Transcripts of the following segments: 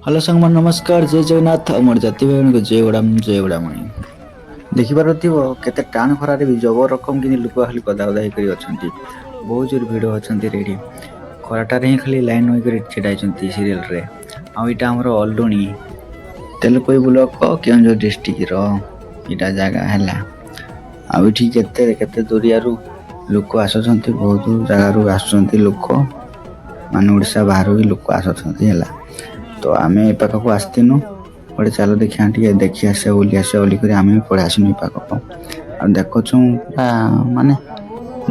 Hello संगमान नमस्कार जय जगन्नाथ मोर जाति भाई को जय गुड़ामणि देखिपार केते टाण खरारे भी जबर रकम कि लोक खाली गदा गदा होकर अच्छा बहुत जोर भिड़ अच्छा रेडी खराटार ही खाली लाइन होकर छिड़ा सीरियल रे आईटा आमर अलुणी तेलुकोई ब्लॉक केउझर डिस्ट्रिक्ट रा जगह है आठी केते दूरिया लोक आसुँच बहुत जगार आसुँच लोक मान ओडिशा बाहर भी लोक आसुँच तो आम ए पाखक आसतीनु गोटे चल देखिया देखी आसे बोली आम पढ़े आसनु पाखक आ देखु पूरा माने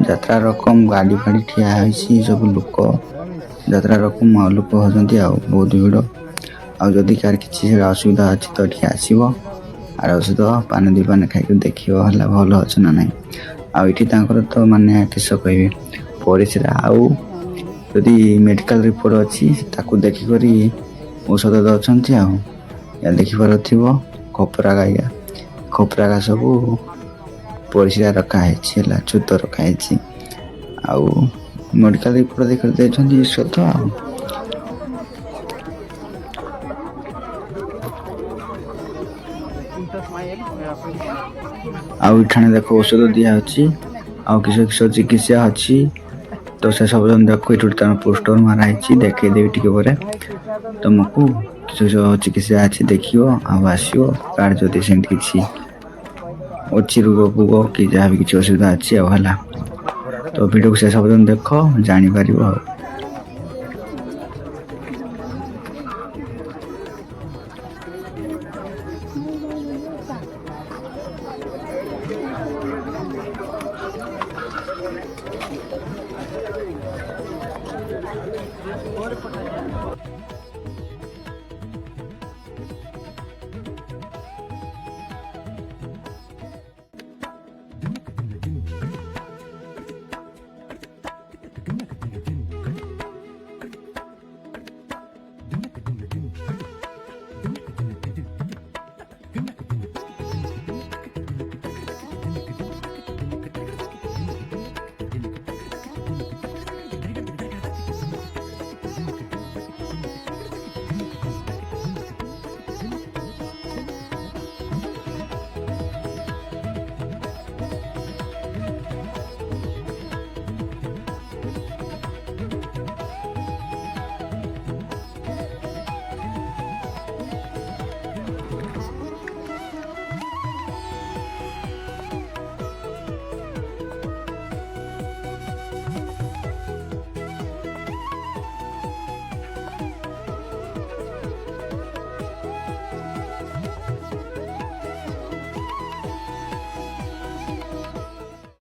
यात्रा रकम गाड़ी फाड़ी ठिया सब लोक यात्रा रकम लोक होती बहुत भिड़ आदि कार कि असुविधा अच्छी तो ये आसो आर सहित पान दी पान खाई देख भल अच्छे ना ना आठी तो माने किस कह परिस्रा आदि मेडिकल रिपोर्ट अच्छी देखिक औषध दौरान या देखिपार खपरा सब परिस्रा रखाई छूत रखाई मेडिकल रिपोर्ट देख देखते औषध आठाने देख औषध दिखाई किस किस चिकित्सा अच्छी तो से सब जन देख ये पोस्टर माराई देखदेवी टे तुमको किस चिकित्सा अच्छी देख आसो कार्ड जदि से किसी अच्छी रोग फुग कि जहाँ भी किसी असुविधा अच्छी है तो भिडियो को से सब जन देख जापर।